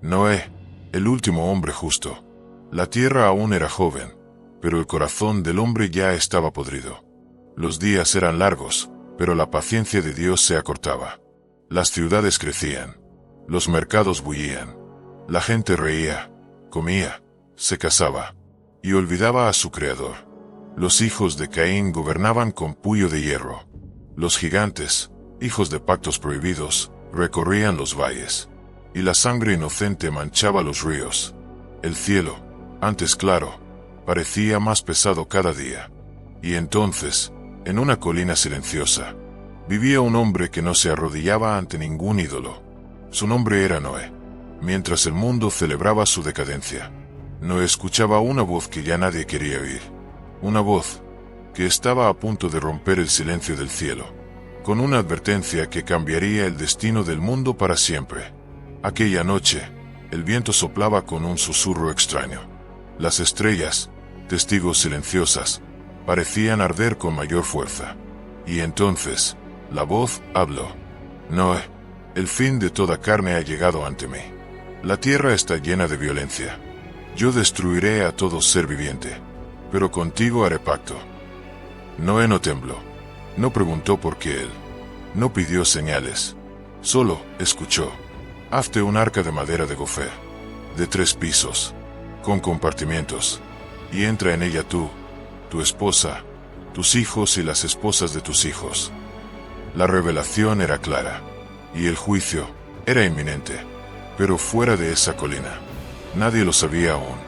Noé, el último hombre justo. La tierra aún era joven, pero el corazón del hombre ya estaba podrido. Los días eran largos, pero la paciencia de Dios se acortaba. Las ciudades crecían. Los mercados bullían. La gente reía, comía, se casaba y olvidaba a su Creador. Los hijos de Caín gobernaban con puño de hierro. Los gigantes, hijos de pactos prohibidos, recorrían los valles, y la sangre inocente manchaba los ríos. El cielo, antes claro, parecía más pesado cada día. Y entonces, en una colina silenciosa, vivía un hombre que no se arrodillaba ante ningún ídolo. Su nombre era Noé. Mientras el mundo celebraba su decadencia, Noé escuchaba una voz que ya nadie quería oír. Una voz que estaba a punto de romper el silencio del cielo, con una advertencia que cambiaría el destino del mundo para siempre. Aquella noche, el viento soplaba con un susurro extraño. Las estrellas, testigos silenciosas, parecían arder con mayor fuerza. Y entonces, la voz habló. Noé, el fin de toda carne ha llegado ante mí. La tierra está llena de violencia. Yo destruiré a todo ser viviente, pero contigo haré pacto. Noé no tembló. No preguntó por qué él. No pidió señales. Solo escuchó. Hazte un arca de madera de gofé, de 3 pisos, con compartimientos, y entra en ella tú, tu esposa, tus hijos y las esposas de tus hijos. La revelación era clara, y el juicio era inminente, pero fuera de esa colina, nadie lo sabía aún.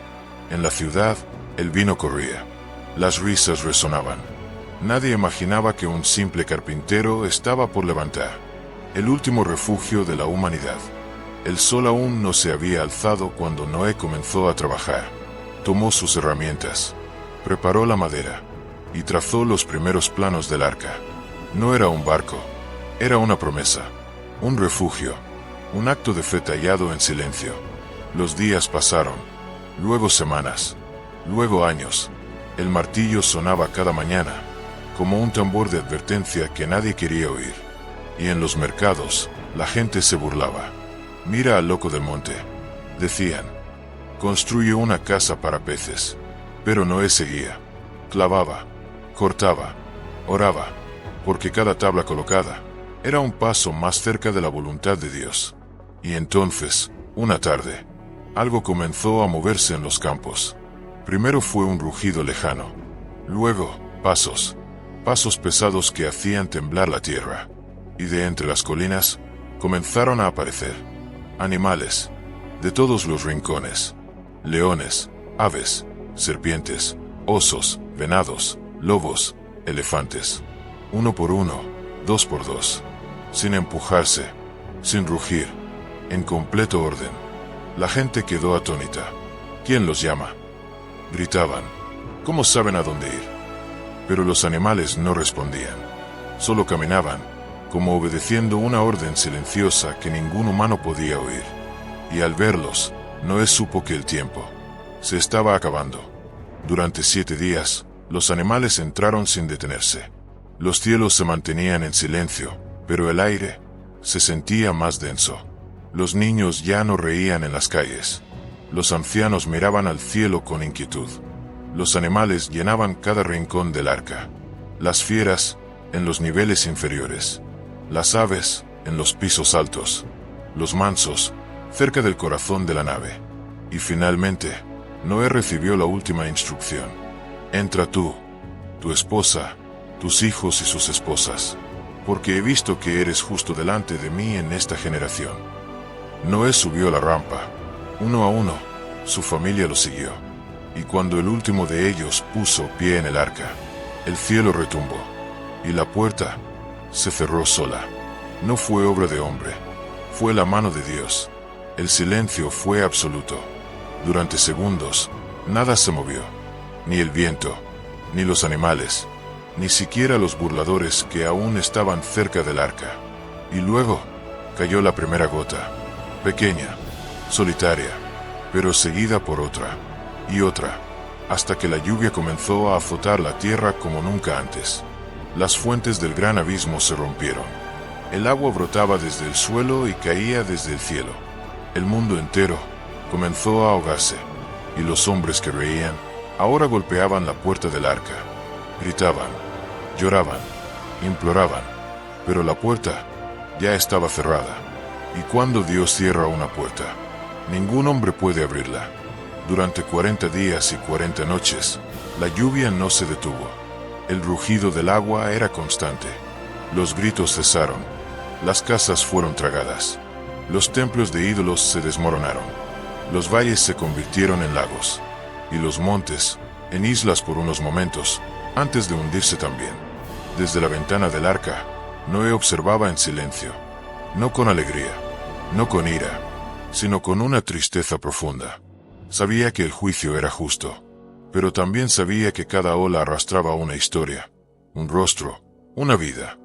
En la ciudad, el vino corría, las risas resonaban. Nadie imaginaba que un simple carpintero estaba por levantar el último refugio de la humanidad. El sol aún no se había alzado cuando Noé comenzó a trabajar. Tomó sus herramientas, preparó la madera y trazó los primeros planos del arca. No era un barco, era una promesa, un refugio, un acto de fe tallado en silencio. Los días pasaron, luego semanas, luego años. El martillo sonaba cada mañana, como un tambor de advertencia que nadie quería oír. Y en los mercados, la gente se burlaba. Mira al loco del monte, decían. Construye una casa para peces. Pero Noé seguía. Clavaba, cortaba, oraba, porque cada tabla colocada era un paso más cerca de la voluntad de Dios. Y entonces, una tarde, algo comenzó a moverse en los campos. Primero fue un rugido lejano. Luego, pasos pesados que hacían temblar la tierra. Y de entre las colinas, comenzaron a aparecer animales, de todos los rincones. Leones, aves, serpientes, osos, venados, lobos, elefantes. Uno por uno, 2 por 2. Sin empujarse, sin rugir, en completo orden. La gente quedó atónita. ¿Quién los llama?, gritaban. ¿Cómo saben a dónde ir? Pero los animales no respondían. Solo caminaban, como obedeciendo una orden silenciosa que ningún humano podía oír. Y al verlos, Noé supo que el tiempo se estaba acabando. Durante 7 días, los animales entraron sin detenerse. Los cielos se mantenían en silencio, pero el aire se sentía más denso. Los niños ya no reían en las calles. Los ancianos miraban al cielo con inquietud. Los animales llenaban cada rincón del arca. Las fieras, en los niveles inferiores. Las aves, en los pisos altos. Los mansos, cerca del corazón de la nave. Y finalmente, Noé recibió la última instrucción. Entra tú, tu esposa, tus hijos y sus esposas, porque he visto que eres justo delante de mí en esta generación. Noé subió la rampa. Uno a uno, su familia lo siguió. Y cuando el último de ellos puso pie en el arca, el cielo retumbó, y la puerta se cerró sola. No fue obra de hombre, fue la mano de Dios. El silencio fue absoluto. Durante segundos, nada se movió. Ni el viento, ni los animales, ni siquiera los burladores que aún estaban cerca del arca. Y luego, cayó la primera gota, pequeña, solitaria, pero seguida por otra, y otra, hasta que la lluvia comenzó a azotar la tierra como nunca antes. Las fuentes del gran abismo se rompieron. El agua brotaba desde el suelo y caía desde el cielo. El mundo entero comenzó a ahogarse, y los hombres que reían ahora golpeaban la puerta del arca. Gritaban, lloraban, imploraban, pero la puerta ya estaba cerrada. Y cuando Dios cierra una puerta, ningún hombre puede abrirla. Durante 40 días y 40 noches, la lluvia no se detuvo. El rugido del agua era constante. Los gritos cesaron. Las casas fueron tragadas. Los templos de ídolos se desmoronaron. Los valles se convirtieron en lagos. Y los montes, en islas por unos momentos, antes de hundirse también. Desde la ventana del arca, Noé observaba en silencio. No con alegría, no con ira, sino con una tristeza profunda. Sabía que el juicio era justo, pero también sabía que cada ola arrastraba una historia, un rostro, una vida.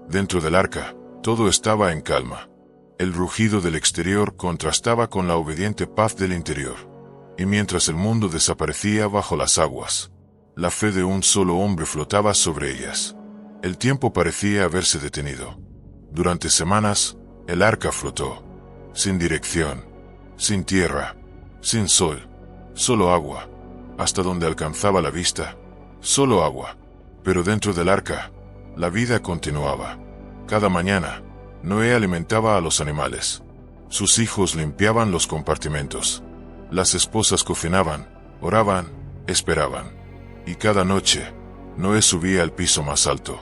Dentro del arca, todo estaba en calma. El rugido del exterior contrastaba con la obediente paz del interior. Y mientras el mundo desaparecía bajo las aguas, la fe de un solo hombre flotaba sobre ellas. El tiempo parecía haberse detenido. Durante semanas, el arca flotó, sin dirección, sin tierra, sin sol, solo agua, hasta donde alcanzaba la vista, solo agua. Pero dentro del arca, la vida continuaba. Cada mañana, Noé alimentaba a los animales. Sus hijos limpiaban los compartimentos. Las esposas cocinaban, oraban, esperaban. Y cada noche, Noé subía al piso más alto.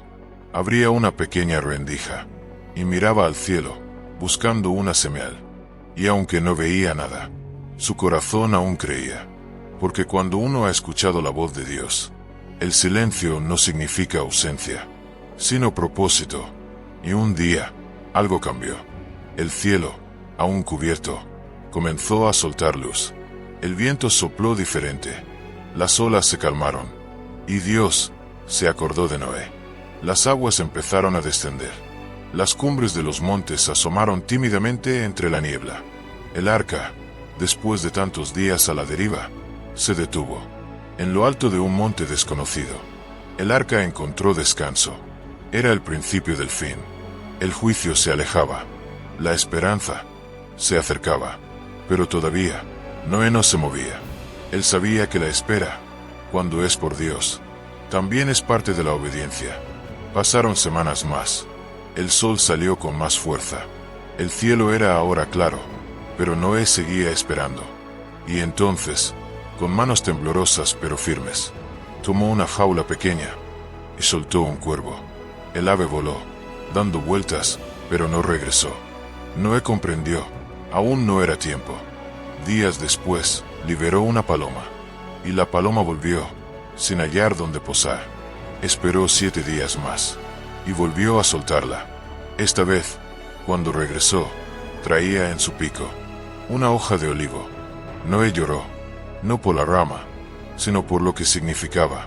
Abría una pequeña rendija y miraba al cielo, buscando una señal. Y aunque no veía nada, su corazón aún creía. Porque cuando uno ha escuchado la voz de Dios, el silencio no significa ausencia, sino propósito. Y un día, algo cambió. El cielo, aún cubierto, comenzó a soltar luz. El viento sopló diferente. Las olas se calmaron. Y Dios se acordó de Noé. Las aguas empezaron a descender. Las cumbres de los montes asomaron tímidamente entre la niebla. El arca, después de tantos días a la deriva, se detuvo. En lo alto de un monte desconocido, el arca encontró descanso. Era el principio del fin. El juicio se alejaba. La esperanza se acercaba. Pero todavía, Noé no se movía. Él sabía que la espera, cuando es por Dios, también es parte de la obediencia. Pasaron semanas más. El sol salió con más fuerza. El cielo era ahora claro, pero Noé seguía esperando. Y entonces, con manos temblorosas pero firmes, tomó una jaula pequeña y soltó un cuervo. El ave voló, dando vueltas, pero no regresó. Noé comprendió, aún no era tiempo. Días después, liberó una paloma. Y la paloma volvió, sin hallar dónde posar. Esperó 7 días más, y volvió a soltarla. Esta vez, cuando regresó, traía en su pico una hoja de olivo. Noé lloró, no por la rama, sino por lo que significaba.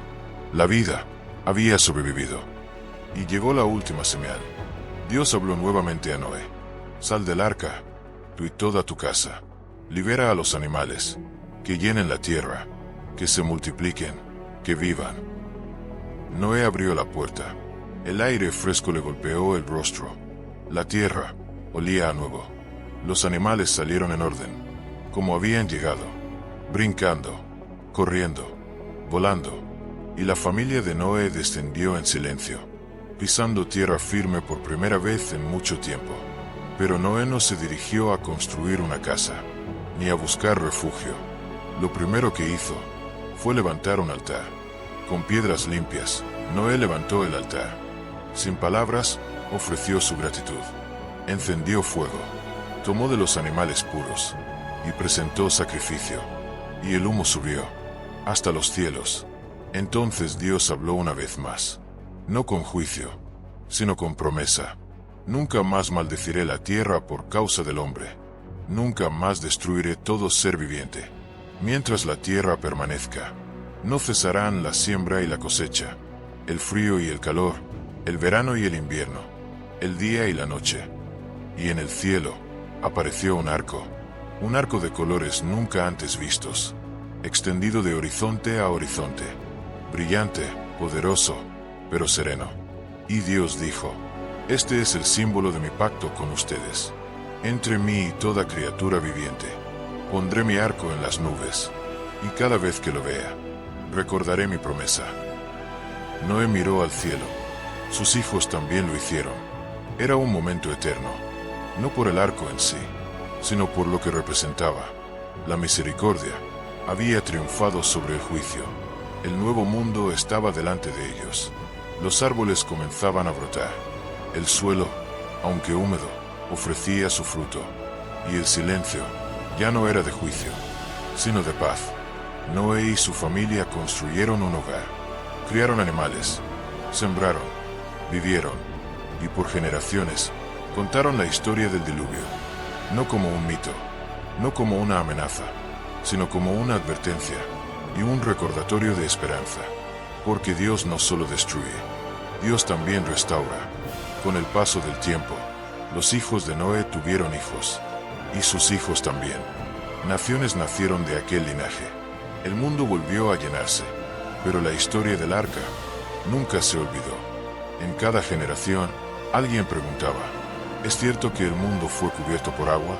La vida había sobrevivido. Y llegó la última señal. Dios habló nuevamente a Noé. Sal del arca, tú y toda tu casa. Libera a los animales, que llenen la tierra, que se multipliquen, que vivan. Noé abrió la puerta. El aire fresco le golpeó el rostro. La tierra olía a nuevo. Los animales salieron en orden, como habían llegado, brincando, corriendo, volando. Y la familia de Noé descendió en silencio, pisando tierra firme por primera vez en mucho tiempo. Pero Noé no se dirigió a construir una casa, ni a buscar refugio. Lo primero que hizo fue levantar un altar. Con piedras limpias, Noé levantó el altar. Sin palabras, ofreció su gratitud. Encendió fuego, tomó de los animales puros, y presentó sacrificio. Y el humo subió hasta los cielos. Entonces Dios habló una vez más, no con juicio, sino con promesa. Nunca más maldeciré la tierra por causa del hombre. Nunca más destruiré todo ser viviente. Mientras la tierra permanezca, no cesarán la siembra y la cosecha, el frío y el calor, el verano y el invierno, el día y la noche. Y en el cielo apareció un arco de colores nunca antes vistos, extendido de horizonte a horizonte, brillante, poderoso, pero sereno. Y Dios dijo: este es el símbolo de mi pacto con ustedes. Entre mí y toda criatura viviente, pondré mi arco en las nubes, y cada vez que lo vea, recordaré mi promesa. Noé miró al cielo, sus hijos también lo hicieron. Era un momento eterno, no por el arco en sí, sino por lo que representaba. La misericordia había triunfado sobre el juicio. El nuevo mundo estaba delante de ellos. Los árboles comenzaban a brotar. El suelo, aunque húmedo, ofrecía su fruto. Y el silencio ya no era de juicio, sino de paz. Noé y su familia construyeron un hogar, criaron animales, sembraron, vivieron, y por generaciones contaron la historia del diluvio, no como un mito, no como una amenaza, sino como una advertencia y un recordatorio de esperanza. Porque Dios no solo destruye, Dios también restaura. Con el paso del tiempo, los hijos de Noé tuvieron hijos, y sus hijos también. Naciones nacieron de aquel linaje. El mundo volvió a llenarse, pero la historia del arca nunca se olvidó. En cada generación, alguien preguntaba, ¿es cierto que el mundo fue cubierto por agua?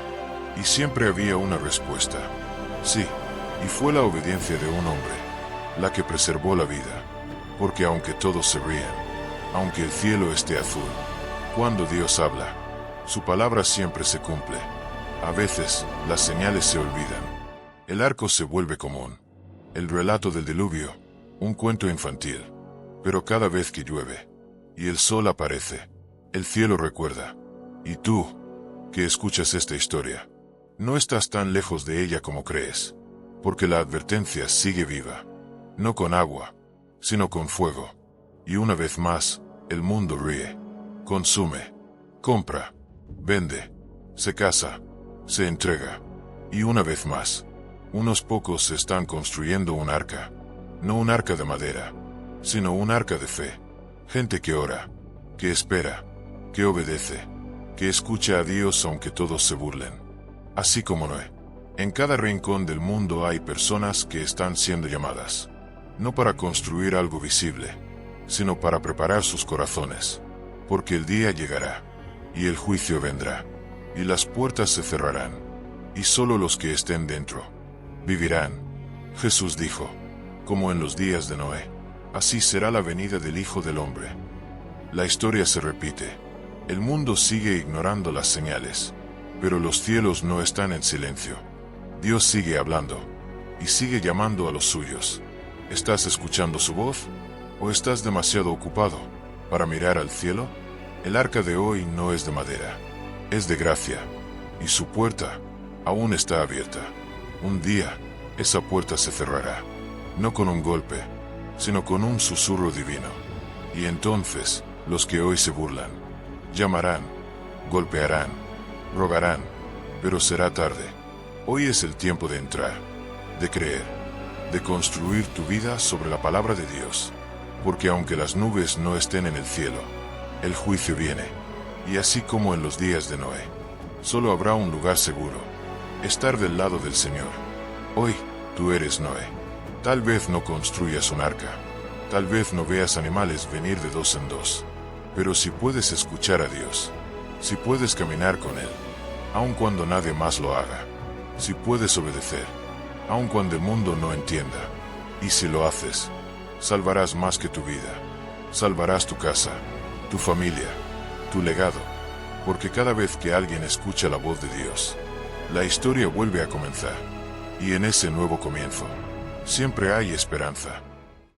Y siempre había una respuesta. Sí, y fue la obediencia de un hombre la que preservó la vida. Porque aunque todos se rían, aunque el cielo esté azul, cuando Dios habla, su palabra siempre se cumple. A veces, las señales se olvidan. El arco se vuelve común. El relato del diluvio, un cuento infantil. Pero cada vez que llueve, y el sol aparece, el cielo recuerda. Y tú, que escuchas esta historia, no estás tan lejos de ella como crees. Porque la advertencia sigue viva. No con agua, sino con fuego. Y una vez más, el mundo ríe, consume, compra, vende, se casa, se entrega. Y una vez más, unos pocos están construyendo un arca. No un arca de madera, sino un arca de fe. Gente que ora, que espera, que obedece, que escucha a Dios aunque todos se burlen. Así como Noé. En cada rincón del mundo hay personas que están siendo llamadas, no para construir algo visible, sino para preparar sus corazones. Porque el día llegará, y el juicio vendrá, y las puertas se cerrarán, y solo los que estén dentro vivirán. Jesús dijo, como en los días de Noé, así será la venida del Hijo del Hombre. La historia se repite. El mundo sigue ignorando las señales, pero los cielos no están en silencio. Dios sigue hablando, y sigue llamando a los suyos. ¿Estás escuchando su voz? ¿O estás demasiado ocupado para mirar al cielo? El arca de hoy no es de madera, es de gracia, y su puerta aún está abierta. Un día, esa puerta se cerrará, no con un golpe, sino con un susurro divino. Y entonces, los que hoy se burlan, llamarán, golpearán, rogarán, pero será tarde. Hoy es el tiempo de entrar, de creer, de construir tu vida sobre la palabra de Dios. Porque aunque las nubes no estén en el cielo, el juicio viene. Y así como en los días de Noé, solo habrá un lugar seguro: estar del lado del Señor. Hoy, tú eres Noé. Tal vez no construyas un arca, tal vez no veas animales venir de dos en dos, pero si puedes escuchar a Dios, si puedes caminar con Él, aun cuando nadie más lo haga, si puedes obedecer, aun cuando el mundo no entienda, y si lo haces, salvarás más que tu vida, salvarás tu casa, tu familia, tu legado, porque cada vez que alguien escucha la voz de Dios, la historia vuelve a comenzar, y en ese nuevo comienzo, siempre hay esperanza.